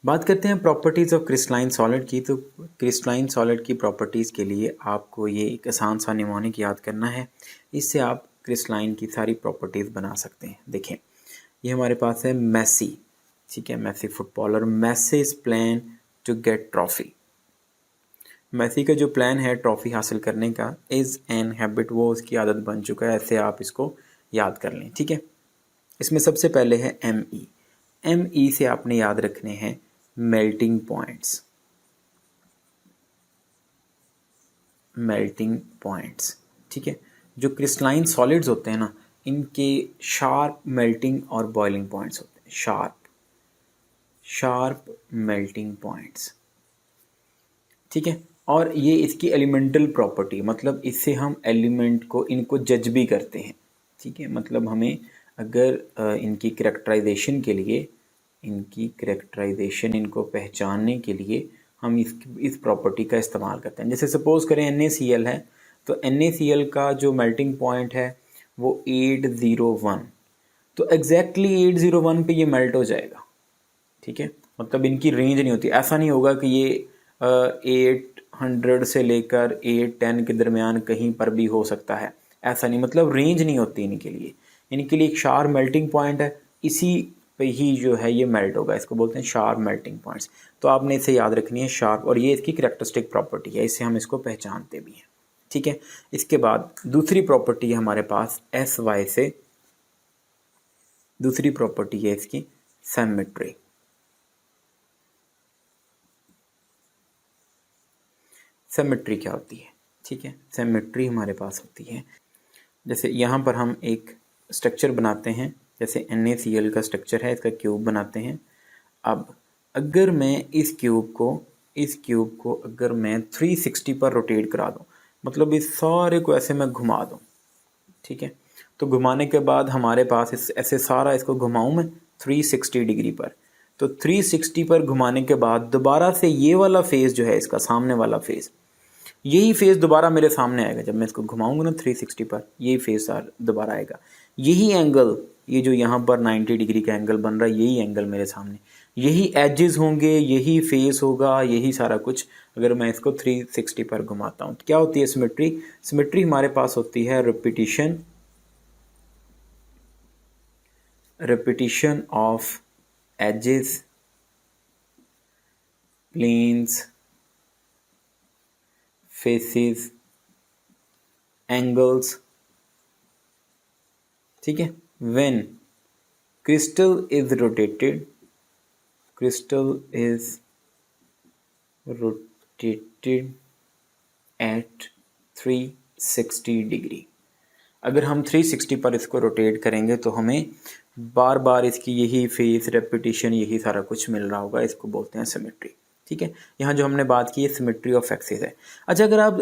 बात करते हैं प्रॉपर्टीज़ ऑफ क्रिस्टलाइन सॉलिड की। तो क्रिस्टलाइन सॉलिड की प्रॉपर्टीज़ के लिए आपको ये एक आसान सा निमोनिक याद करना है। इससे आप क्रिस्टलाइन की सारी प्रॉपर्टीज़ बना सकते हैं। देखें, ये हमारे पास है मेसी, ठीक है, Messi footballer. Messi's plan to get trophy. Messi का जो प्लान है ट्रॉफी हासिल करने का, इज़ एन हैबिट, वो उसकी आदत बन चुका है। ऐसे आप इसको याद कर लें, ठीक है। इसमें सबसे पहले है एम ई। एम ई से आपने याद रखने हैं मेल्टिंग पॉइंट्स। मेल्टिंग पॉइंट्स, ठीक है। जो क्रिस्टलाइन सॉलिड्स होते हैं ना, इनके शार्प मेल्टिंग और बॉइलिंग पॉइंट्स होते हैं। शार्प मेल्टिंग पॉइंट्स, ठीक है। और ये इसकी एलिमेंटल प्रॉपर्टी, मतलब इससे हम एलिमेंट को, इनको जज भी करते हैं, ठीक है। मतलब हमें अगर इनकी करेक्टराइजेशन के लिए, इनको पहचानने के लिए हम इस प्रॉपर्टी का इस्तेमाल करते हैं। जैसे सपोज़ करें NaCl है, तो NaCl का जो मेल्टिंग पॉइंट है वो 801, तो एग्जैक्टली 801 पे ये मेल्ट हो जाएगा, ठीक है। मतलब इनकी रेंज नहीं होती। ऐसा नहीं होगा कि ये 800 से लेकर 810 के दरमियान कहीं पर भी हो सकता है, ऐसा नहीं। मतलब रेंज नहीं होती इनके लिए। इनके लिए एक शार्प मेल्टिंग पॉइंट है, इसी पे ही जो है ये मेल्ट होगा। इसको बोलते हैं शार्प मेल्टिंग पॉइंट्स। तो आपने इसे याद रखनी है, शार्प, और ये इसकी करेक्टरिस्टिक प्रॉपर्टी है, इससे हम इसको पहचानते भी हैं, ठीक है। इसके बाद दूसरी प्रॉपर्टी है हमारे पास SY से, दूसरी प्रॉपर्टी है इसकी सिमेट्री। सिमेट्री क्या होती है, ठीक है। सिमेट्री हमारे पास होती है, जैसे यहाँ पर हम एक स्ट्रक्चर बनाते हैं, जैसे NaCl का स्ट्रक्चर है, इसका क्यूब बनाते हैं। अब अगर मैं इस क्यूब को अगर मैं 360 पर रोटेट करा दूँ, मतलब इस सारे को ऐसे मैं घुमा दूँ, ठीक है। तो घुमाने के बाद हमारे पास ऐसे सारा इसको घुमाऊँ मैं 360 डिग्री पर, तो 360 पर घुमाने के बाद दोबारा से ये वाला फेस जो है इसका, सामने वाला फेस, यही फेस दोबारा मेरे सामने आएगा। जब मैं इसको घुमाऊंगा ना 360 पर, यही फेस दोबारा आएगा। यही एंगल, ये जो यहाँ पर 90 डिग्री का एंगल बन रहा है, यही एंगल मेरे सामने, यही एजेस होंगे, यही फेस होगा, यही सारा कुछ। अगर मैं इसको 360 पर घुमाता हूँ तो क्या होती है सिमेट्री? सिमेट्री हमारे पास होती है repetition of edges, planes, faces, angles, ठीक है। when crystal is rotated at 360 degree. अगर हम 360 पर इसको रोटेट करेंगे तो हमें बार बार इसकी यही फेस, रेपिटेशन, यही सारा कुछ मिल रहा होगा। इसको बोलते हैं सिमेट्री, ठीक है। यहाँ जो हमने बात की है सिमेट्री ऑफ एक्सिस है। अच्छा, अगर आप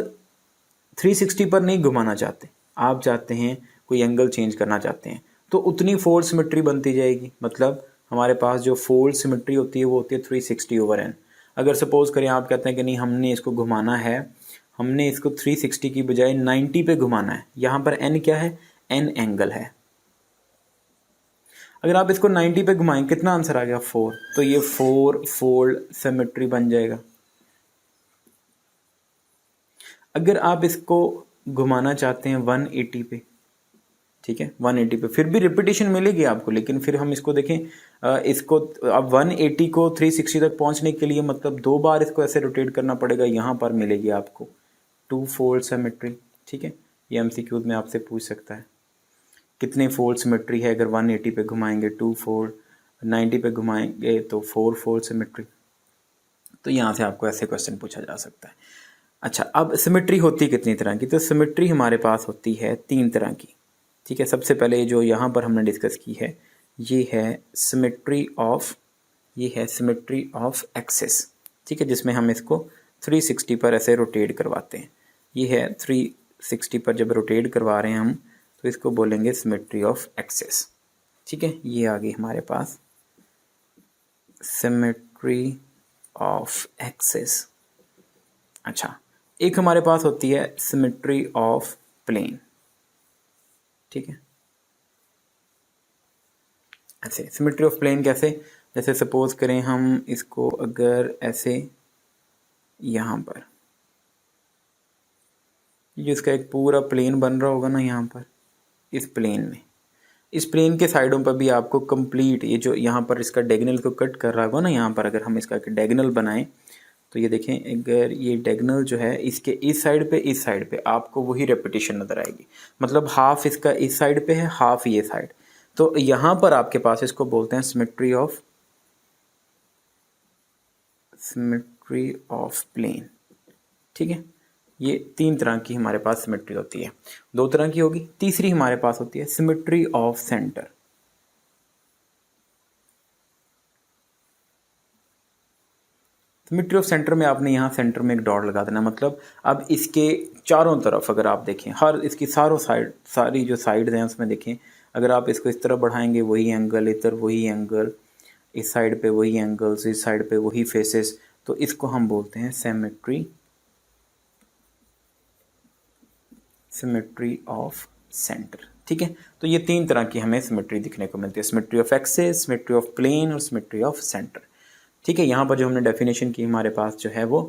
360 पर नहीं घुमाना चाहते, आप चाहते हैं कोई एंगल चेंज करना चाहते हैं, तो उतनी फोल्ड सिमेट्री बनती जाएगी। मतलब हमारे पास जो फोल्ड सिमेट्री होती है वो होती है 360/n। अगर सपोज करें आप कहते हैं कि नहीं, हमने इसको घुमाना है, हमने इसको 360 की बजाय 90 पे घुमाना है, यहाँ पर n क्या है? n एंगल है। अगर आप इसको 90 पे घुमाएं, कितना आंसर आ गया? 4। तो ये 4 फोल्ड सिमेट्री बन जाएगा। अगर आप इसको घुमाना चाहते हैं 180 पे, ठीक है, 180 पे, फिर भी रिपीटेशन मिलेगी आपको, लेकिन फिर हम इसको देखें, इसको अब 180 को 360 तक पहुंचने के लिए मतलब 2 बार इसको ऐसे रोटेट करना पड़ेगा। यहाँ पर मिलेगी आपको 2 फोल्ड सिमेट्री, ठीक है। ये MCQ में आपसे पूछ सकता है कितने फोल्ड सिमेट्री है। अगर 180 पे घुमाएंगे 2 फोल्ड, 90 पे घुमाएंगे तो 4 फोल्ड सिमेट्री। तो यहाँ से आपको ऐसे क्वेश्चन पूछा जा सकता है। अच्छा, अब सिमेट्री होती कितनी तरह की? तो सिमेट्री हमारे पास होती है 3 तरह की, ठीक है। सबसे पहले जो यहाँ पर हमने डिस्कस की है, ये है सिमेट्री ऑफ एक्सिस, ठीक है, जिसमें हम इसको 360 पर ऐसे रोटेट करवाते हैं। ये है 360 पर जब रोटेट करवा रहे हैं हम, तो इसको बोलेंगे सिमेट्री ऑफ एक्सिस, ठीक है। ये आ गई हमारे पास सिमेट्री ऑफ एक्सिस। अच्छा, एक हमारे पास होती है सिमेट्री ऑफ प्लेन, ठीक है। ऐसे सिमेट्री ऑफ प्लेन कैसे? जैसे सपोज करें हम इसको अगर ऐसे यहाँ पर, ये इसका एक पूरा प्लेन बन रहा होगा ना यहाँ पर, इस प्लेन में, इस प्लेन के साइडों पर भी आपको कंप्लीट ये जो यहाँ पर इसका डायगोनल को कट कर रहा होगा ना, यहाँ पर अगर हम इसका डायगोनल बनाएं तो ये देखें, अगर ये डायगोनल जो है इसके इस साइड पे आपको वही रेपिटेशन नज़र आएगी। मतलब हाफ इसका इस साइड पे है, हाफ ये साइड। तो यहाँ पर आपके पास इसको बोलते हैं सिमेट्री ऑफ प्लेन। ठीक है, ये 3 तरह की हमारे पास सिमेट्री होती है। 2 तरह की होगी, तीसरी हमारे पास होती है symmetry of centre. Symmetry of centre में आपने यहाँ सेंटर में एक डॉट लगा देना। मतलब अब इसके चारों तरफ अगर आप देखें, हर इसकी सारी जो साइड हैं उसमें देखें, अगर आप इसको इस तरफ बढ़ाएंगे वही एंगल, इधर वही एंगल, इस साइड पे वही एंगल्स, इस साइड पे वही फेसेस, तो इसको हम बोलते हैं सिमेट्री ऑफ सेंटर। ठीक है, तो ये 3 तरह की हमें सिमेट्री दिखने को मिलती है, symmetry of axis, symmetry of plane और सिमेट्री ऑफ सेंटर। ठीक है, यहाँ पर जो हमने डेफिनेशन की हमारे पास जो है वो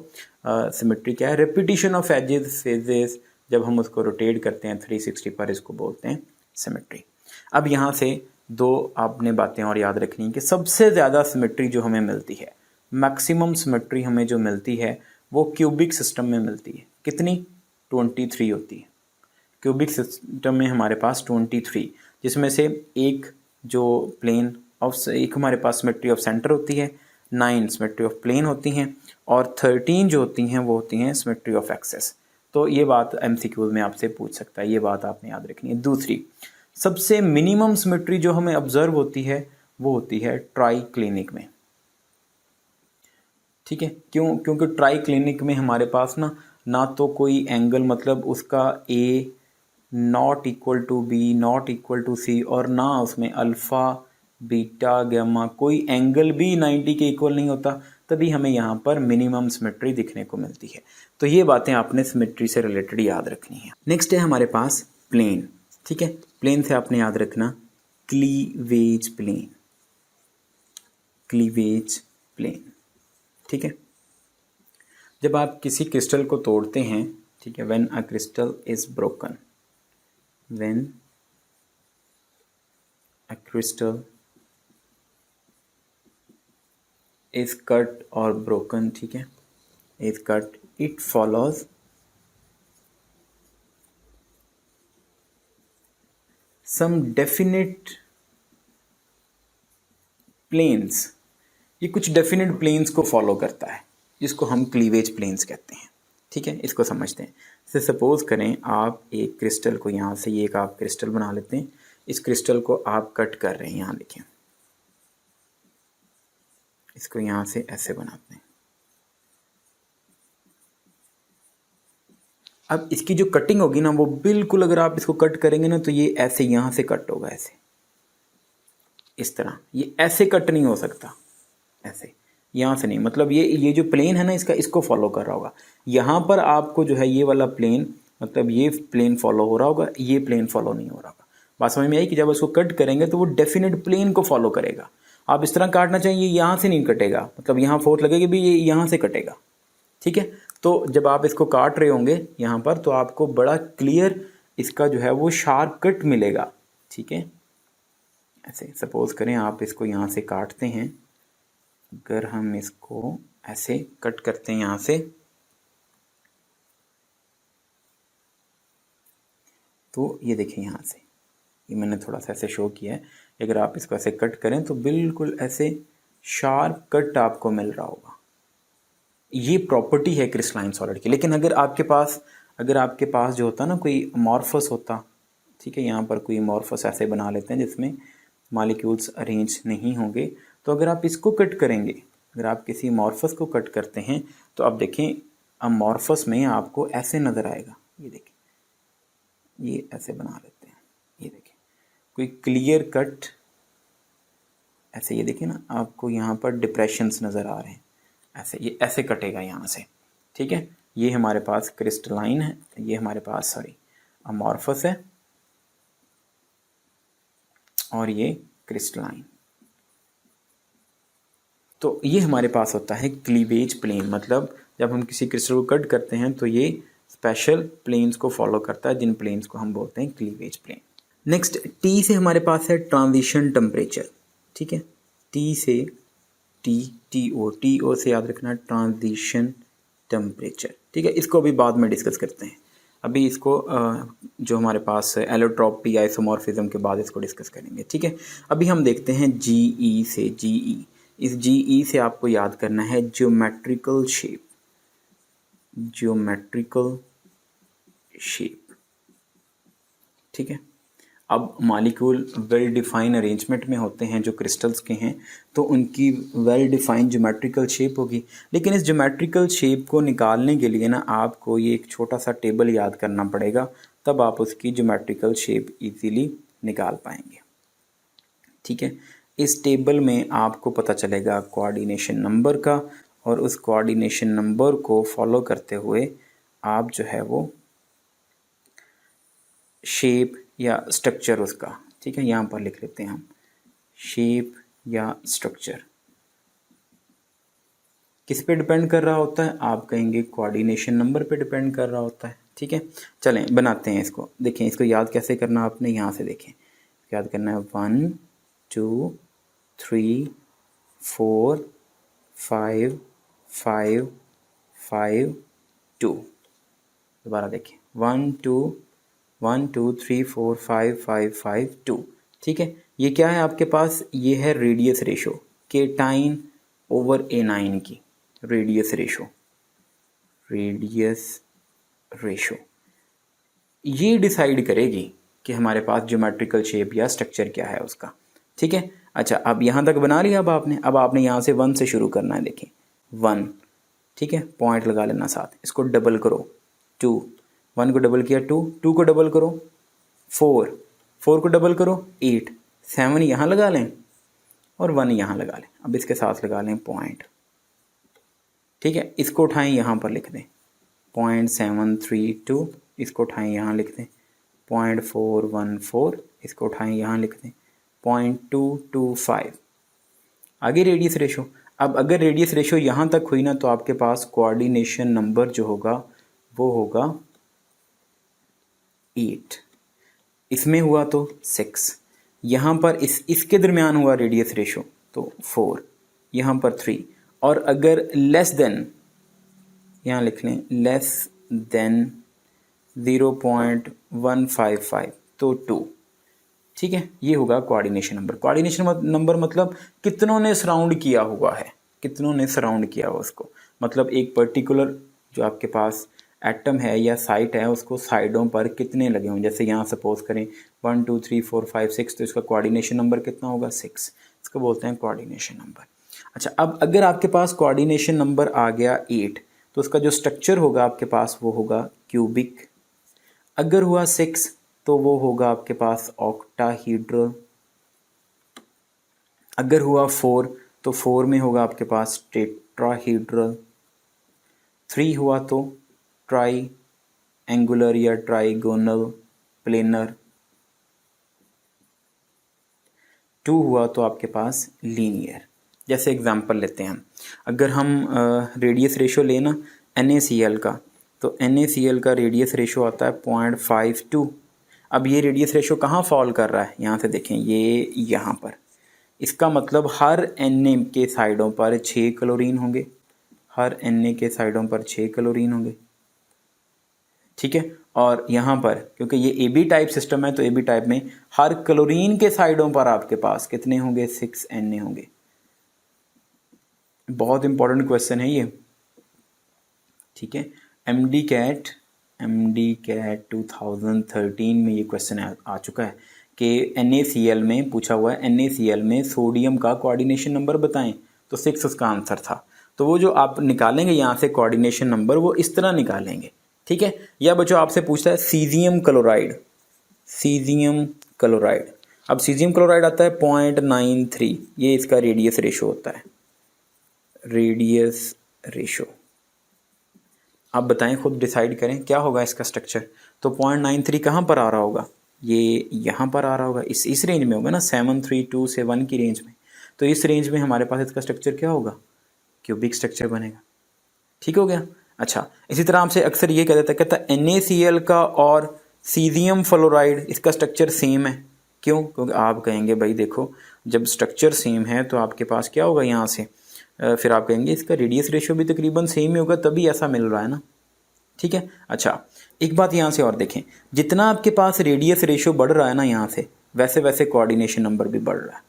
सिमेट्री क्या है, रिपीटिशन ऑफ एजेस फेजेस, जब हम उसको रोटेट करते हैं 360 पर, इसको बोलते हैं सिमेट्री। अब यहाँ से 2 आपने बातें और याद रखनी है कि सबसे ज़्यादा सिमेट्री जो हमें मिलती है, मैक्सिमम सिमेट्री हमें जो मिलती है वो क्यूबिक सिस्टम में मिलती है। कितनी? 23 होती है। क्यूबिक सिस्टम में हमारे पास 23, जिसमें से एक जो प्लेन ऑफ, एक हमारे पास सिमेट्री ऑफ सेंटर होती है, 9 सिमेट्री ऑफ प्लेन होती हैं, और 13 जो होती हैं वो होती हैं सिमेट्री ऑफ एक्सेस। तो ये बात एमसीक्यूज में आपसे पूछ सकता है, ये बात आपने याद रखनी है। दूसरी सबसे मिनिमम सिमेट्री जो हमें ऑब्जर्व होती है वो होती है ट्राई क्लिनिक में। ठीक है, क्योंकि ट्राई क्लिनिक में हमारे पास ना तो कोई एंगल, मतलब उसका A not equal to B not equal to C, और ना उसमें अल्फ़ा बीटा गामा कोई एंगल भी 90 के इक्वल नहीं होता, तभी हमें यहाँ पर मिनिमम सिमेट्री दिखने को मिलती है। तो ये बातें आपने सिमेट्री से रिलेटेड याद रखनी है। नेक्स्ट है हमारे पास प्लेन। ठीक है, प्लेन से आपने याद रखना क्लीवेज प्लेन, क्लीवेज प्लेन। ठीक है, जब आप किसी क्रिस्टल को तोड़ते हैं, ठीक है, when a crystal is broken, when a crystal is cut और ब्रोकन, ठीक है, is cut, it follows some definite planes. ये कुछ डेफिनेट प्लेन्स को फॉलो करता है, जिसको हम क्लीवेज प्लेन्स कहते हैं। ठीक है, इसको समझते हैं। जैसे सपोज करें आप एक क्रिस्टल को यहाँ से, ये एक आप क्रिस्टल बना लेते हैं, इस क्रिस्टल को आप कट कर रहे हैं, यहाँ देखिए, इसको यहाँ से ऐसे बनाते हैं। अब इसकी जो कटिंग होगी ना, वो बिल्कुल, अगर आप इसको कट करेंगे ना तो ये ऐसे यहाँ से कट होगा, ऐसे, इस तरह। ये ऐसे कट नहीं हो सकता, ऐसे यहाँ से नहीं। मतलब ये जो प्लेन है ना इसका, इसको फॉलो कर रहा होगा। यहाँ पर आपको जो है ये वाला प्लेन, मतलब ये प्लेन फॉलो हो रहा होगा, ये प्लेन फॉलो नहीं हो रहा होगा। बात समझ में आई कि जब उसको कट करेंगे तो वो डेफिनेट प्लेन को फॉलो करेगा। आप इस तरह काटना चाहिए, यहाँ से नहीं कटेगा, मतलब यहाँ फोर्थ लगेगी भी, ये यहाँ से कटेगा। ठीक है, तो जब आप इसको काट रहे होंगे यहाँ पर, तो आपको बड़ा क्लियर इसका जो है वो शार्प कट मिलेगा। ठीक है, ऐसे सपोज करें आप इसको यहाँ से काटते हैं, अगर हम इसको ऐसे कट करते हैं यहाँ से, तो ये देखिए यहाँ से, ये मैंने थोड़ा सा ऐसे शो किया है। अगर आप इसको ऐसे कट करें तो बिल्कुल ऐसे शार्प कट आपको मिल रहा होगा। ये प्रॉपर्टी है क्रिस्टलाइन सॉलिड की। लेकिन अगर आपके पास जो होता ना कोई अमॉर्फस होता, ठीक है, यहाँ पर कोई अमॉर्फस ऐसे बना लेते हैं जिसमें मॉलिक्यूल्स अरेंज नहीं होंगे, तो अगर आप इसको कट करेंगे, अगर आप किसी अमॉर्फस को कट करते हैं तो अब देखें अमॉर्फस में आपको ऐसे नज़र आएगा। ये देखें, ये ऐसे बना लेते हैं, ये देखें कोई क्लियर कट ऐसे, ये देखिए ना, आपको यहाँ पर डिप्रेशंस नज़र आ रहे हैं, ऐसे ये ऐसे कटेगा यहाँ से। ठीक है, ये हमारे पास क्रिस्टलाइन है, ये हमारे पास अमॉर्फस है, और ये क्रिस्टलाइन। तो ये हमारे पास होता है क्लीवेज प्लेन, मतलब जब हम किसी क्रिस्टल को कट करते हैं तो ये स्पेशल प्लेन्स को फॉलो करता है, जिन प्लेन्स को हम बोलते हैं क्लीवेज प्लेन। नेक्स्ट टी से हमारे पास है ट्रांजिशन टेम्परेचर, ठीक है, टी से टी ओ से याद रखना ट्रांजिशन टेम्परेचर, ठीक है। इसको अभी बाद में डिस्कस करते हैं, अभी इसको जो हमारे पास एलोट्रॉपी आइसोमॉर्फिज्म के बाद इसको डिस्कस करेंगे, ठीक है। अभी हम देखते हैं जीई से, जीई, इस जीई से आपको याद करना है ज्योमेट्रिकल शेप, ज्योमेट्रिकल शेप, ठीक है। अब मॉलिक्यूल वेल डिफाइन अरेंजमेंट में होते हैं जो क्रिस्टल्स के हैं, तो उनकी वेल डिफाइन ज्योमेट्रिकल शेप होगी, लेकिन इस ज्योमेट्रिकल शेप को निकालने के लिए ना आपको ये एक छोटा सा टेबल याद करना पड़ेगा, तब आप उसकी ज्योमेट्रिकल शेप इजीली निकाल पाएंगे, ठीक है। इस टेबल में आपको पता चलेगा कोऑर्डिनेशन नंबर का, और उस कोऑर्डिनेशन नंबर को फॉलो करते हुए आप जो है वो शेप या स्ट्रक्चर उसका, ठीक है, यहाँ पर लिख लेते हैं हम शेप या स्ट्रक्चर किस पे डिपेंड कर रहा होता है, आप कहेंगे कोऑर्डिनेशन नंबर पे डिपेंड कर रहा होता है, ठीक है। चलें बनाते हैं इसको, देखें इसको याद कैसे करना आपने, यहाँ से देखें याद करना है 1 2 3 4 5 5 5 2, दोबारा देखें 1 2 3 4 5 5 5 2, ठीक है। ये क्या है आपके पास, ये है radius ratio, cation over A9 की रेडियस रेशो, रेडियस रेशो ये डिसाइड करेगी कि हमारे पास ज्योमेट्रिकल शेप या स्ट्रक्चर क्या है उसका, ठीक है। अच्छा, अब यहाँ तक बना लिया, अब आपने यहाँ से 1 से शुरू करना है, देखें 1, ठीक है, पॉइंट लगा लेना साथ, इसको डबल करो 2, 1 को डबल किया 2, 2 को डबल करो 4, 4 को डबल करो 8, 7 यहाँ लगा लें और 1 यहाँ लगा लें, अब इसके साथ लगा लें पॉइंट, ठीक है। इसको उठाएं यहाँ पर लिख दें 0.732, इसको उठाएं यहाँ लिख दें 0.414, इसको उठाएं यहाँ लिख दें 0.225, आगे रेडियस रेशो। अब अगर रेडियस रेशो यहाँ तक हुई ना, तो आपके पास कोऑर्डिनेशन नंबर जो होगा वो होगा 8, इसमें हुआ तो 6, यहाँ पर इसके दरमियान हुआ रेडियस रेशो तो 4, यहाँ पर 3, और अगर लेस देन, यहाँ लिख लें लेस देन 0.155 तो 2, ठीक है। ये होगा कोऑर्डिनेशन नंबर। कोऑर्डिनेशन नंबर मतलब कितनों ने सराउंड किया हुआ है, कितनों ने सराउंड किया हुआ उसको, मतलब एक पर्टिकुलर जो आपके पास एटम है या साइट है उसको साइडों पर कितने लगे हों, जैसे यहाँ सपोज करें 1 2 3 4 5 6, तो इसका कोऑर्डिनेशन नंबर कितना होगा 6, इसको बोलते हैं कोऑर्डिनेशन नंबर। अच्छा, अब अगर आपके पास कोऑर्डिनेशन नंबर आ गया 8, तो उसका जो स्ट्रक्चर होगा आपके पास वो होगा क्यूबिक, अगर हुआ 6 तो वो होगा आपके पास ऑक्टाहीड्रल, अगर हुआ 4 तो 4 में होगा आपके पास टेट्राहीड्रल, 3 हुआ तो ट्राई एंगुलर या ट्राइगोनल प्लेनर, 2 हुआ तो आपके पास लीनियर। जैसे एग्जांपल लेते हैं हम, अगर हम रेडियस रेशो लेना NaCl का, तो NaCl का रेडियस रेशो आता है 0.52। अब ये रेडियस रेशो कहाँ फॉल कर रहा है, यहाँ से देखें ये यहाँ पर, इसका मतलब हर Na के साइडों पर 6 क्लोरीन होंगे, हर Na के साइडों पर 6 क्लोरीन होंगे, ठीक है। और यहाँ पर क्योंकि ये AB टाइप सिस्टम है, तो AB टाइप में हर क्लोरीन के साइडों पर आपके पास कितने होंगे 6 Na होंगे। बहुत इंपॉर्टेंट क्वेश्चन है ये, ठीक है। MD कैट 2013 में ये क्वेश्चन आ चुका है कि NaCl में पूछा हुआ है, NaCl में सोडियम का कोऑर्डिनेशन नंबर बताएं, तो 6 उसका आंसर था। तो वो जो आप निकालेंगे यहाँ से कोऑर्डिनेशन नंबर, वो इस तरह निकालेंगे, ठीक है। या बच्चों आपसे पूछता है सीजियम क्लोराइड, सीजियम क्लोराइड, अब सीजियम क्लोराइड आता है 0.93, ये इसका रेडियस रेशो होता है, रेडियस रेशो। आप बताएं, खुद डिसाइड करें क्या होगा इसका स्ट्रक्चर। तो 0.93 कहाँ पर आ रहा होगा, ये यहाँ पर आ रहा होगा, इस रेंज में होगा ना, 732 से 1 की रेंज में। तो इस रेंज में हमारे पास इसका स्ट्रक्चर क्या होगा, क्यूबिक स्ट्रक्चर बनेगा। ठीक हो गया। अच्छा, इसी तरह आपसे अक्सर ये कह देता है, कहता NaCl का और सीजियम फ्लोराइड इसका स्ट्रक्चर सेम है। क्यों? क्योंकि आप कहेंगे भाई देखो, जब स्ट्रक्चर सेम है तो आपके पास क्या होगा यहाँ से, फिर आप कहेंगे इसका रेडियस रेशियो भी तकरीबन सेम ही होगा, तभी ऐसा मिल रहा है ना। ठीक है। अच्छा, एक बात यहाँ से और देखें, जितना आपके पास रेडियस रेशियो बढ़ रहा है ना यहाँ से, वैसे वैसे कोऑर्डिनेशन नंबर भी बढ़ रहा है।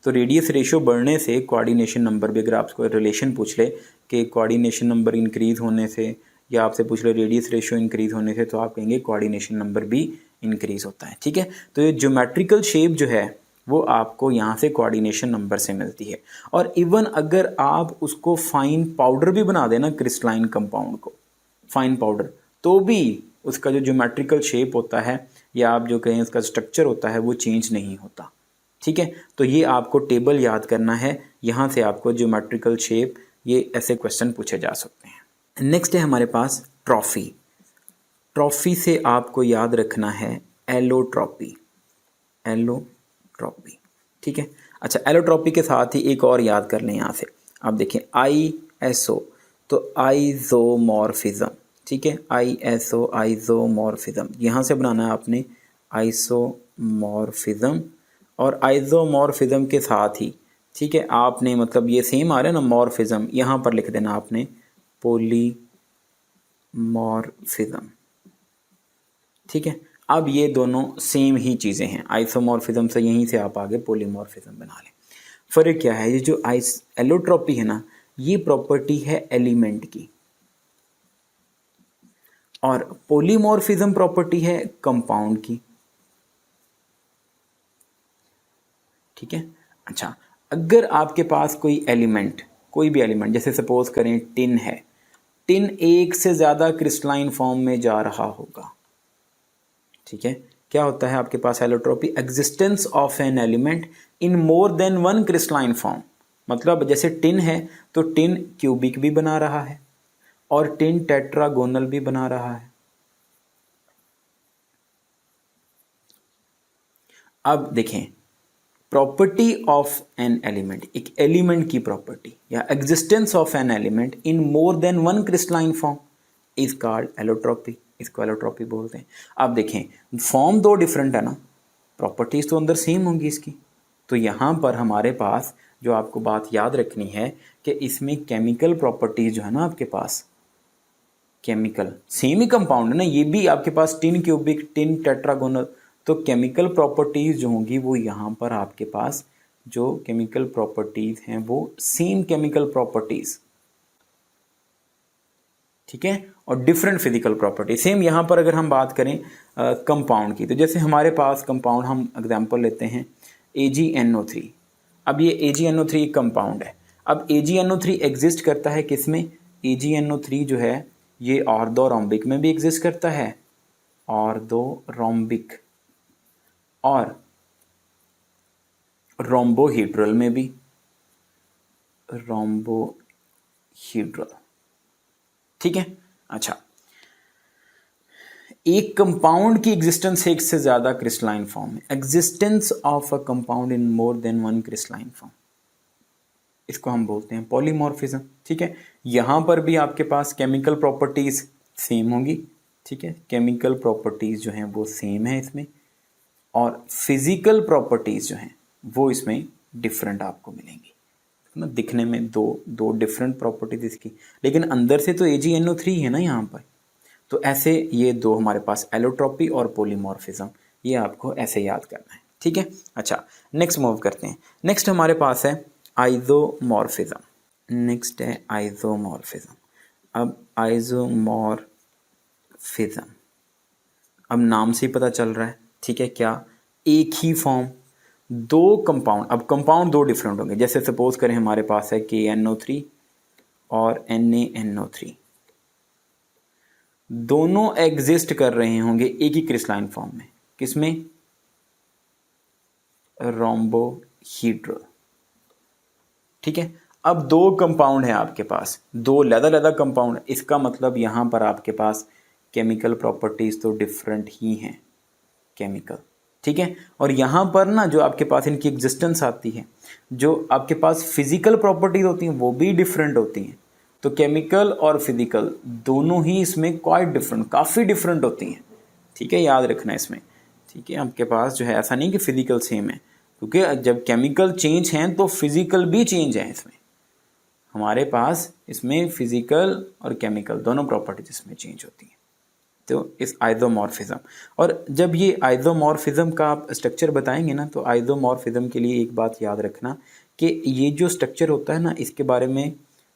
तो रेडियस रेशियो बढ़ने से कोऑर्डिनेशन नंबर भी, अगर आपको रिलेशन पूछ ले कि कोऑर्डिनेशन नंबर इंक्रीज होने से, या आपसे पूछ ले रेडियस रेशियो इंक्रीज होने से, तो आप कहेंगे कोऑर्डिनेशन नंबर भी इंक्रीज होता है। ठीक है। तो ये ज्योमेट्रिकल शेप जो है वो आपको यहाँ से कोऑर्डिनेशन नंबर से मिलती है। और इवन अगर आप उसको फाइन पाउडर भी बना देना, क्रिस्टलाइन कंपाउंड को फाइन पाउडर, तो भी उसका जो ज्योमेट्रिकल शेप होता है, या आप जो कहें उसका स्ट्रक्चर होता है, वो चेंज नहीं होता। ठीक है। तो ये आपको टेबल याद करना है, यहाँ से आपको ज्योमेट्रिकल शेप, ये ऐसे क्वेश्चन पूछे जा सकते हैं। नेक्स्ट है हमारे पास ट्रॉफी। ट्रॉफी से आपको याद रखना है एलोट्रॉपी। एलोट्रॉपी, ठीक है। अच्छा, एलोट्रॉपी के साथ ही एक और याद कर लें यहाँ से, आप देखें ISO, तो आइसोमॉर्फिज्म। ठीक है, ISO आइसोमॉर्फिज्म, यहाँ से बनाना है आपने आइसोमॉर्फिज्म, और आइसोमॉर्फिज्म के साथ ही, ठीक है, आपने मतलब ये सेम आ रहा है ना मॉर्फिज्म, यहाँ पर लिख देना आपने पॉलीमॉर्फिज्म। ठीक है। अब ये दोनों सेम ही चीज़ें हैं, आइसोमॉर्फिज्म से यहीं से आप आगे पॉलीमॉर्फिज्म बना लें। फ़र्क क्या है, ये जो एलोट्रॉपी है ना, ये प्रॉपर्टी है एलिमेंट की, और पॉलीमॉर्फिज्म प्रॉपर्टी है कंपाउंड की। ठीक है। अच्छा, अगर आपके पास कोई एलिमेंट, कोई भी एलिमेंट, जैसे सपोज करें टिन है, टिन एक से ज़्यादा क्रिस्टलाइन फॉर्म में जा रहा होगा। ठीक है, क्या होता है आपके पास allotropy, existence of an element in more than one crystalline form. मतलब जैसे टिन है तो टिन क्यूबिक भी बना रहा है और टिन टेट्रागोनल भी बना रहा है। अब देखें, प्रॉपर्टी ऑफ एन एलिमेंट, एक एलिमेंट की प्रॉपर्टी या existence of an element in more than one crystalline form is called allotropy. इसको एलोट्रॉपी बोलते हैं। अब देखें, फॉर्म दो डिफरेंट है ना, प्रॉपर्टीज तो अंदर सेम होंगी इसकी। तो यहाँ पर हमारे पास जो आपको बात याद रखनी है कि इसमें केमिकल प्रॉपर्टीज जो है ना आपके पास, केमिकल सेम ही कंपाउंड है ना, ये भी आपके पास टिन क्यूबिक, टिन टेट्रागोनल, तो केमिकल प्रॉपर्टीज जो होंगी वो यहाँ पर आपके पास जो केमिकल प्रॉपर्टीज हैं वो सेम केमिकल प्रॉपर्टीज। ठीक है, और डिफरेंट फिजिकल प्रॉपर्टी सेम। यहाँ पर अगर हम बात करें कंपाउंड की, तो जैसे हमारे पास कंपाउंड, हम एग्जांपल लेते हैं AgNO3। अब ये AgNO3 एक कंपाउंड है। अब AgNO3 एग्जिस्ट करता है किस में, AgNO3 जो है ये ऑर्थोरोम्बिक में भी एग्जिस्ट करता है, ऑर्थोरोम्बिक, और रोम्बोहीड्रल में भी, रोम्बोहीड्रल। ठीक है। अच्छा, एक कंपाउंड की एग्जिस्टेंस एक से ज्यादा क्रिस्टलाइन फॉर्म है, existence of a compound in more than one crystalline form, इसको हम बोलते हैं पॉलीमॉर्फिज्म। ठीक है, यहां पर भी आपके पास केमिकल प्रॉपर्टीज सेम होंगी। ठीक है, केमिकल प्रॉपर्टीज जो हैं वो सेम है इसमें, और फिजिकल प्रॉपर्टीज जो हैं वो इसमें डिफरेंट आपको मिलेंगी ना। दिखने में दो डिफरेंट प्रॉपर्टीज इसकी, लेकिन अंदर से तो AgNO3 है ना यहाँ पर। तो ऐसे ये दो हमारे पास एलोट्रॉपी और पॉलीमॉर्फिज्म, ये आपको ऐसे याद करना है। ठीक है। अच्छा, नेक्स्ट मूव करते हैं। नेक्स्ट हमारे पास है आइसोमॉर्फिज्म। नेक्स्ट है आइसोमॉर्फिज्म। अब आइसोमॉर्फिज्म, अब नाम से ही पता चल रहा है, ठीक है, क्या एक ही फॉर्म, दो कंपाउंड। अब कंपाउंड दो डिफरेंट होंगे, जैसे सपोज करें हमारे पास है KNO3 और NaNO3, दोनों एग्जिस्ट कर रहे होंगे एक ही क्रिस्टलाइन फॉर्म में, किसमें, रोम्बोहीड्रल। ठीक है। अब दो कंपाउंड है आपके पास, दो लदा कंपाउंड, इसका मतलब यहां पर आपके पास केमिकल प्रॉपर्टीज तो डिफरेंट ही हैं, केमिकल। ठीक है। और यहाँ पर ना जो आपके पास इनकी एग्जिस्टेंस आती है, जो आपके पास फिजिकल प्रॉपर्टीज होती हैं वो भी डिफरेंट होती हैं। तो केमिकल और फिजिकल दोनों ही इसमें क्वाइट डिफरेंट, काफ़ी डिफरेंट होती हैं, ठीक है, याद रखना इसमें, ठीक है। आपके पास जो है ऐसा नहीं कि फिजिकल सेम है, क्योंकि जब केमिकल चेंज हैं तो फिजिकल भी चेंज है इसमें। हमारे पास इसमें फिजिकल और केमिकल दोनों प्रॉपर्टीज इसमें चेंज होती हैं। तो इस आइसोमॉर्फिज्म, और जब ये आइसोमॉर्फिज्म का आप स्ट्रक्चर बताएंगे ना, तो आइसोमॉर्फिज्म के लिए एक बात याद रखना कि ये जो स्ट्रक्चर होता है ना, इसके बारे में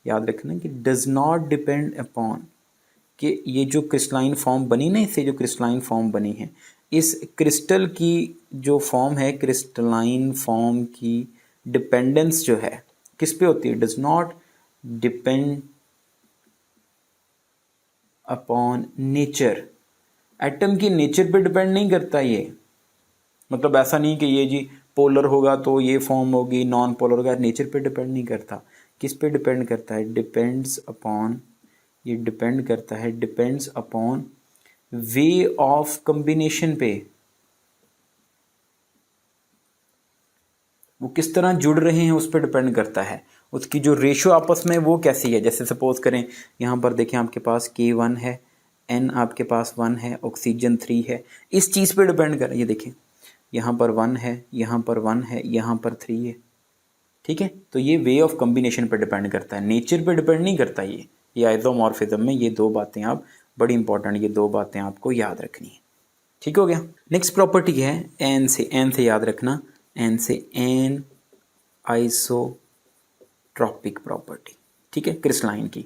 याद रखना कि डज नॉट डिपेंड अपॉन, कि ये जो क्रिस्टलाइन फॉर्म बनी ना, इससे जो क्रिस्टलाइन फॉर्म बनी है, इस क्रिस्टल की जो फॉर्म है, क्रिस्टलाइन फॉर्म की डिपेंडेंस जो है किस पे होती है, does not depend upon nature. Atom की नेचर पे डिपेंड नहीं करता ये, मतलब ऐसा नहीं कि ये जी पोलर होगा तो ये फॉर्म होगी, नॉन पोलर होगा, नेचर पे डिपेंड नहीं करता। किस पे डिपेंड करता है, डिपेंड्स अपॉन, ये डिपेंड करता है, depends upon way of combination पे, वो किस तरह जुड़ रहे हैं उस पर डिपेंड करता है, उसकी जो रेशो आपस में वो कैसी है। जैसे सपोज करें यहाँ पर देखें आपके पास K1 है, N आपके पास 1 है, ऑक्सीजन 3 है, इस चीज़ पे डिपेंड कर, ये देखें यहाँ पर 1 है, यहाँ पर 1 है, यहाँ पर 3 है, ठीक है। तो ये वे ऑफ कॉम्बिनेशन पे डिपेंड करता है, नेचर पे डिपेंड नहीं करता ये आइसोमॉर्फिज्म में ये दो बातें आप बड़ी इंपॉर्टेंट, ये दो बातें आपको याद रखनी है, ठीक हो गया। नेक्स्ट प्रॉपर्टी है एन से याद रखना, एन से एन आइसोट्रॉपिक प्रॉपर्टी, ठीक है। क्रिस्टलाइन की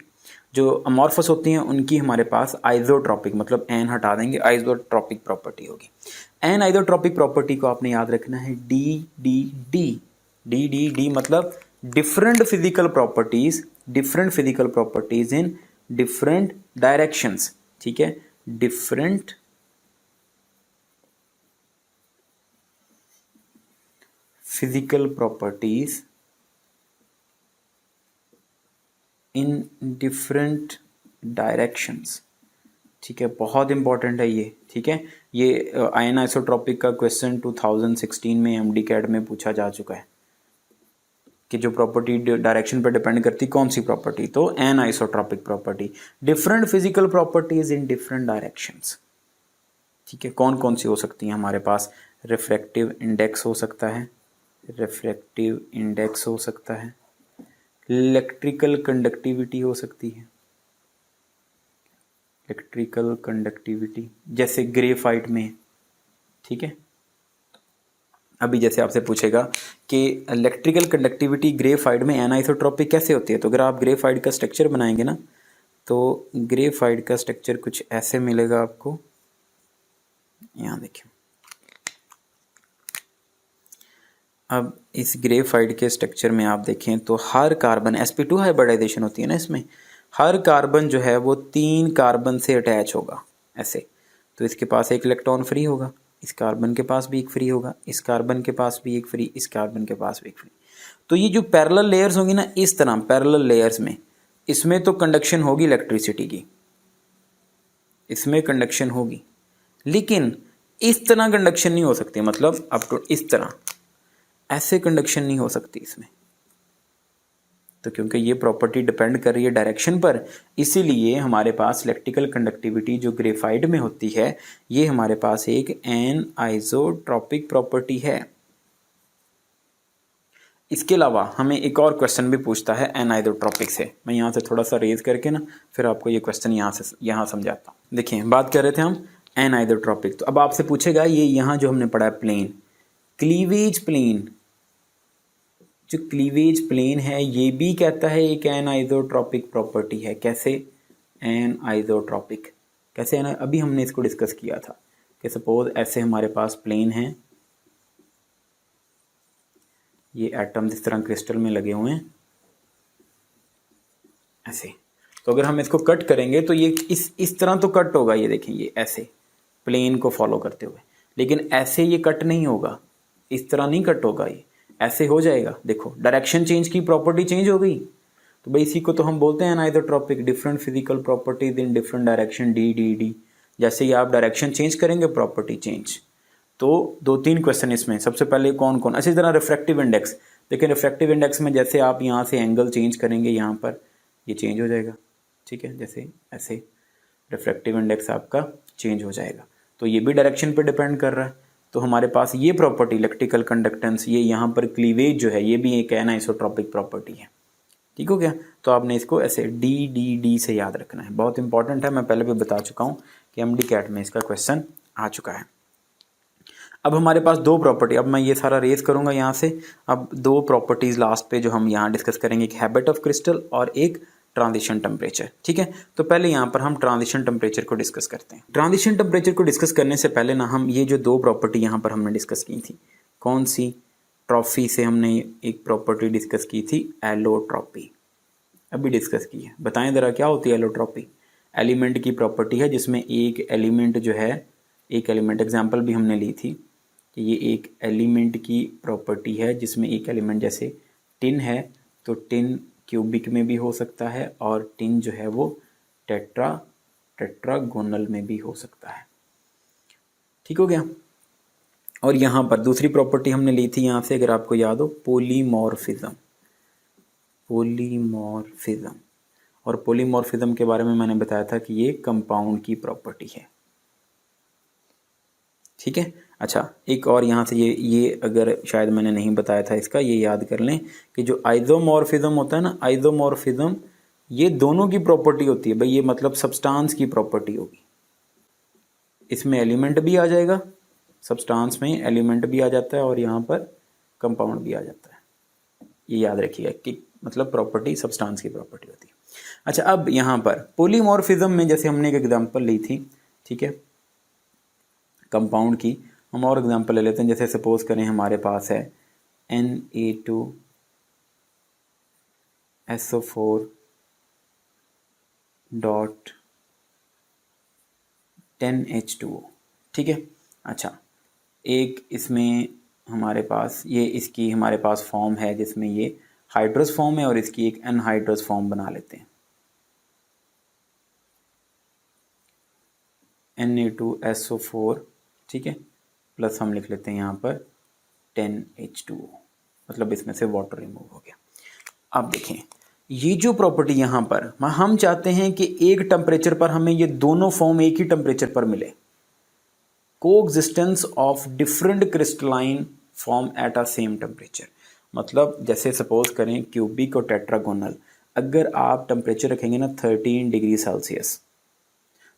जो अमॉर्फस होती हैं उनकी हमारे पास आइसोट्रॉपिक, मतलब एन हटा देंगे, आइसोट्रॉपिक प्रॉपर्टी होगी। एन आइसोट्रॉपिक प्रॉपर्टी को आपने याद रखना है D D D D D D, मतलब different physical properties in different directions, ठीक है, different physical properties in different directions, ठीक है, बहुत इंपॉर्टेंट है ये, ठीक है। ये आयन आइसोट्रॉपिक का क्वेश्चन 2016 में MD-CAT में पूछा जा चुका है कि जो प्रॉपर्टी डायरेक्शन पर डिपेंड करती कौन सी प्रॉपर्टी, तो an isotropic property, different physical properties in different directions, ठीक है। कौन कौन सी हो सकती हैं हमारे पास, रिफ्रैक्टिव इंडेक्स हो सकता है, रिफ्रैक्टिव इंडेक्स हो सकता है, इलेक्ट्रिकल कंडक्टिविटी हो सकती है, इलेक्ट्रिकल कंडक्टिविटी जैसे ग्रेफाइट में, ठीक है। अभी जैसे आपसे पूछेगा कि इलेक्ट्रिकल कंडक्टिविटी ग्रेफाइट में एनाइसोट्रॉपिक कैसे होती है, तो अगर आप ग्रेफाइट का स्ट्रक्चर बनाएंगे ना, तो ग्रेफाइट का स्ट्रक्चर कुछ ऐसे मिलेगा आपको, यहाँ देखिए। अब इस ग्रेफाइट के स्ट्रक्चर में आप देखें तो हर कार्बन sp2 हाइब्रिडाइजेशन होती है ना इसमें, हर कार्बन जो है वो 3 कार्बन से अटैच होगा ऐसे, तो इसके पास एक इलेक्ट्रॉन फ्री होगा, इस कार्बन के पास भी एक फ्री होगा, इस कार्बन के पास भी एक फ्री, इस कार्बन के पास भी एक फ्री। तो ये जो पैरेलल लेयर्स होंगी ना, इस तरह पैरेलल लेयर्स में, इसमें तो कंडक्शन होगी इलेक्ट्रिसिटी की, इसमें कंडक्शन होगी, लेकिन इस तरह कंडक्शन नहीं हो सकती, मतलब अप टू इस तरह ऐसे कंडक्शन नहीं हो सकती इसमें। तो क्योंकि ये प्रॉपर्टी डिपेंड कर रही है डायरेक्शन पर, इसीलिए हमारे पास इलेक्ट्रिकल कंडक्टिविटी जो ग्रेफाइट में होती है, ये हमारे पास एक एन आइसोट्रॉपिक प्रॉपर्टी है। इसके अलावा हमें एक और क्वेश्चन भी पूछता है एन आइसोट्रॉपिक से, मैं यहाँ से थोड़ा सा रेज करके ना फिर आपको ये क्वेश्चन यहाँ समझाता हूँ। देखिए बात कर रहे थे हम एन आइसोट्रॉपिक, तो अब आपसे पूछेगा ये यहाँ जो हमने पढ़ा है प्लेन, क्लीवेज प्लेन, जो क्लीवेज प्लेन है ये भी कहता है एक एन आइसोट्रॉपिक प्रॉपर्टी है। कैसे एन आइसोट्रॉपिक, कैसे है, अभी हमने इसको डिस्कस किया था कि सपोज ऐसे हमारे पास प्लेन है, ये एटम इस तरह क्रिस्टल में लगे हुए हैं ऐसे, तो अगर हम इसको कट करेंगे तो ये इस तरह तो कट होगा, ये देखें ये ऐसे प्लेन को फॉलो करते हुए, लेकिन ऐसे ये कट नहीं होगा, इस तरह नहीं कट होगा, ये ऐसे हो जाएगा। देखो डायरेक्शन चेंज की, प्रॉपर्टी चेंज हो गई, तो भाई इसी को तो हम बोलते हैं isotropic, different physical properties in different direction, D D D. जैसे ही आप डायरेक्शन चेंज करेंगे प्रॉपर्टी चेंज, तो 2-3 क्वेश्चन इसमें। सबसे पहले कौन कौन, अच्छी तरह रिफ्रैक्टिव इंडेक्स। देखिए रिफ्रैक्टिव इंडेक्स में जैसे आप यहाँ से एंगल चेंज करेंगे, यहाँ पर ये चेंज हो जाएगा, ठीक है, जैसे ऐसे रिफ्रैक्टिव इंडेक्स आपका चेंज हो जाएगा। तो ये भी डायरेक्शन पे डिपेंड कर रहा है। तो हमारे पास ये प्रॉपर्टी इलेक्ट्रिकल कंडक्टेंस, ये यहाँ पर क्लीवेज जो है, ये भी एक एनाइसोट्रॉपिक प्रॉपर्टी है। ठीक हो गया। तो आपने इसको ऐसे डी से याद रखना है, बहुत इंपॉर्टेंट है। मैं पहले भी बता चुका हूँ कि MD कैट में इसका क्वेश्चन आ चुका है। अब हमारे पास दो प्रॉपर्टी, अब मैं ये सारा रेज करूँगा यहाँ से। अब दो प्रॉपर्टीज़ लास्ट पे जो हम यहाँ डिस्कस करेंगे, एक हैबिट ऑफ क्रिस्टल और एक ट्रांजिशन टेम्परेचर। ठीक है, तो पहले यहाँ पर हम ट्रांजिशन टेम्परेचर को डिस्कस करते हैं। ट्रांजिशन टेम्परेचर को डिस्कस करने से पहले ना हम ये जो दो प्रॉपर्टी यहाँ पर हमने डिस्कस की थी, कौन सी, ट्रॉफी से हमने एक प्रॉपर्टी डिस्कस की थी, एलोट्रॉपी, अभी डिस्कस की है। बताएं ज़रा क्या होती है एलोट्रॉपी। एलिमेंट की प्रॉपर्टी है जिसमें एक एलिमेंट जो है, एक एलिमेंट, एग्जाम्पल भी हमने ली थी कि ये एक एलिमेंट की प्रॉपर्टी है जिसमें एक एलिमेंट, जैसे टिन है तो टिन क्यूबिक में भी हो सकता है और टिन जो है वो टेट्रागोनल में भी हो सकता है। ठीक हो गया। और यहाँ पर दूसरी प्रॉपर्टी हमने ली थी यहाँ से, अगर आपको याद हो, पोलीमॉर्फिज्म। और पोलीमॉर्फिज्म के बारे में मैंने बताया था कि ये कंपाउंड की प्रॉपर्टी है। ठीक है। अच्छा, एक और यहाँ से ये अगर शायद मैंने नहीं बताया था इसका, ये याद कर लें कि जो आइसोमॉर्फिज्म होता है ना, आइसोमॉर्फिज्म ये दोनों की प्रॉपर्टी होती है भाई। ये मतलब सब्सटेंस की प्रॉपर्टी होगी, इसमें एलिमेंट भी आ जाएगा, सब्सटेंस में एलिमेंट भी आ जाता है और यहाँ पर कंपाउंड भी आ जाता है। ये याद रखिएगा कि मतलब प्रॉपर्टी सब्सटेंस की प्रॉपर्टी होती है। अच्छा, अब यहाँ पर पॉलीमॉर्फिज्म में जैसे हमने एक एग्जांपल ली थी, ठीक है, कंपाउंड की, हम और एग्जांपल ले लेते हैं। जैसे सपोज करें हमारे पास है Na2SO4.10H2O। ठीक है। अच्छा, एक इसमें हमारे पास ये इसकी हमारे पास फॉर्म है जिसमें ये हाइड्रस फॉर्म है और इसकी एक अनहाइड्रस फॉर्म बना लेते हैं, Na2SO4, ठीक है, प्लस हम लिख लेते हैं यहाँ पर 10H2O, मतलब इसमें से वाटर रिमूव हो गया। अब देखें ये जो प्रॉपर्टी यहाँ पर हम चाहते हैं कि एक टेम्परेचर पर हमें ये दोनों फॉर्म एक ही टेम्परेचर पर मिले। Coexistence of different crystalline form at a same temperature, मतलब जैसे सपोज करें क्यूबिक और टेट्रागोनल, अगर आप टेम्परेचर रखेंगे ना 13 डिग्री सेल्सियस,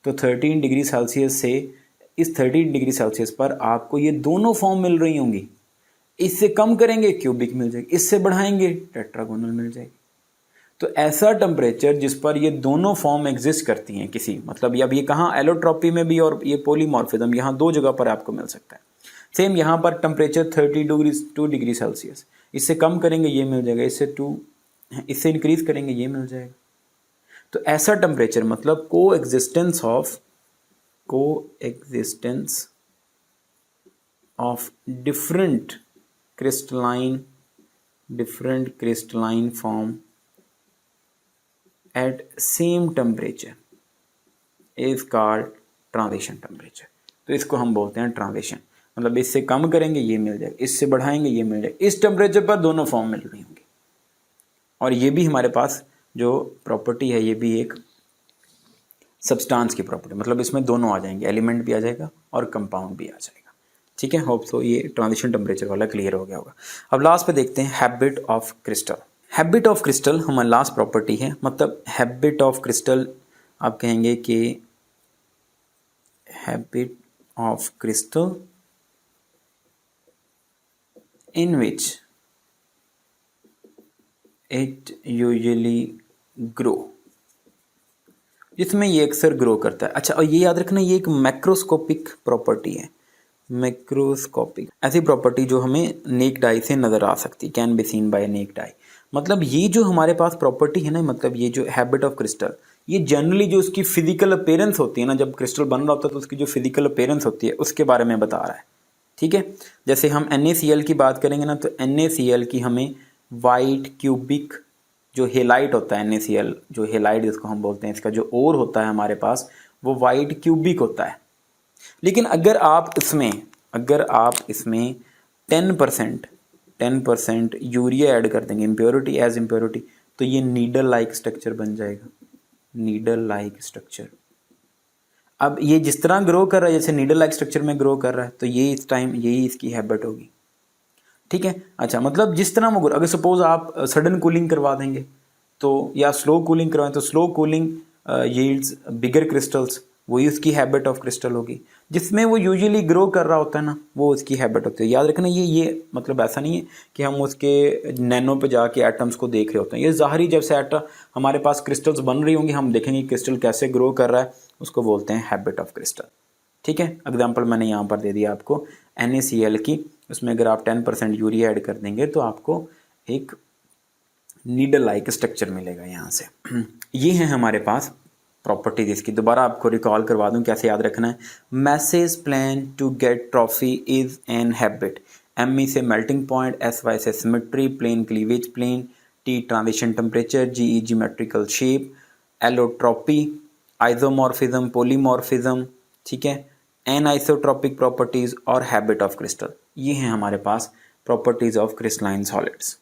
तो 13 डिग्री सेल्सियस से इस 13 डिग्री सेल्सियस पर आपको ये दोनों फॉर्म मिल रही होंगी। इससे कम करेंगे क्यूबिक मिल जाएगी, इससे बढ़ाएंगे टेट्रागोनल मिल जाएगी। तो ऐसा टेम्परेचर जिस पर ये दोनों फॉर्म एग्जिस्ट करती हैं किसी, मतलब अब ये कहाँ, एलोट्रॉपी में भी और ये पोलीमॉर्फिज्म, यहाँ दो जगह पर आपको मिल सकता है। सेम यहाँ पर टेम्परेचर 2 डिग्री सेल्सियस, इससे कम करेंगे ये मिल जाएगा, इससे इंक्रीज करेंगे ये मिल जाएगा। तो ऐसा टेम्परेचर मतलब coexistence of different crystalline form at same temperature is called transition temperature. तो इसको हम बोलते हैं ट्रांजिशन, मतलब इससे कम करेंगे ये मिल जाएगा, इससे बढ़ाएंगे ये मिल जाएगा, इस टेम्परेचर पर दोनों फॉर्म मिल रही होंगी। और ये भी हमारे पास जो प्रॉपर्टी है ये भी एक सब्सटेंस की प्रॉपर्टी, मतलब इसमें दोनों आ जाएंगे, एलिमेंट भी आ जाएगा और कंपाउंड भी आ जाएगा। ठीक है, होप सो ये ट्रांजिशन टेम्परेचर वाला क्लियर हो गया होगा। अब लास्ट पे देखते हैं habit of crystal. Habit of crystal हमारी लास्ट प्रॉपर्टी है, मतलब हैबिट ऑफ क्रिस्टल आप कहेंगे कि habit of crystal in which it usually grow, जिसमें ये अक्सर ग्रो करता है। अच्छा, और ये याद रखना ये एक मैक्रोस्कोपिक प्रॉपर्टी है, मैक्रोस्कोपिक, ऐसी प्रॉपर्टी जो हमें नेक्ड आई से नज़र आ सकती, can be seen by naked eye. मतलब ये जो हमारे पास प्रॉपर्टी है ना, मतलब ये जो हैबिट ऑफ क्रिस्टल, ये जनरली जो उसकी फिजिकल अपीयरेंस होती है ना, जब क्रिस्टल बन रहा होता है तो उसकी जो फिजिकल अपीयरेंस होती है उसके बारे में बता रहा है। ठीक है, जैसे हम NaCl की बात करेंगे ना, तो NaCl की हमें वाइट क्यूबिक जो हेलाइट होता है, NaCl जो हेलाइट जिसको हम बोलते हैं, इसका जो ओर होता है हमारे पास वो वाइट क्यूबिक होता है। लेकिन अगर आप इसमें अगर आप इसमें 10% यूरिया ऐड कर देंगे इम्प्योरिटी एज इम्प्योरिटी, तो ये नीडल लाइक स्ट्रक्चर बन जाएगा, नीडल लाइक स्ट्रक्चर। अब ये जिस तरह ग्रो कर रहा है, जैसे नीडल लाइक स्ट्रक्चर में ग्रो कर रहा है, तो ये इस टाइम यही इसकी हैबिट होगी। ठीक है, अच्छा, मतलब जिस तरह वो, अगर सपोज आप सडन कूलिंग करवा देंगे तो, या स्लो कूलिंग करवाएं तो स्लो कूलिंग यील्ड्स बिगर क्रिस्टल्स, वही उसकी हैबिट ऑफ क्रिस्टल होगी। जिसमें वो यूजुअली ग्रो कर रहा होता है ना, वो उसकी हैबिट होती है। याद रखना, ये मतलब ऐसा नहीं है कि हम उसके नैनो पे जाके एटम्स को देख रहे होते हैं। ये ज़ाहरी जब से एटम हमारे पास क्रिस्टल्स बन रही होंगी, हम देखेंगे क्रिस्टल कैसे ग्रो कर रहा है, उसको बोलते हैं हैबिट ऑफ क्रिस्टल। ठीक है, एग्जाम्पल मैंने यहाँ पर दे दिया आपको NaCl की, उसमें अगर आप 10% यूरिया ऐड कर देंगे तो आपको एक नीडल लाइक स्ट्रक्चर मिलेगा यहाँ से। ये है हमारे पास प्रॉपर्टीज इसकी। दोबारा आपको रिकॉल करवा दूं कैसे याद रखना है। Message plan to get trophy is an habit. ME से मेल्टिंग पॉइंट, SY से symmetry, plane cleavage plane, T transition temperature, GE geometrical shape, allotropy, isomorphism, polymorphism, ठीक है, एनआइसोट्रॉपिक प्रॉपर्टीज और हैबिट ऑफ क्रिस्टल। ये हैं हमारे पास प्रॉपर्टीज ऑफ क्रिस्टलाइन सॉलिड्स।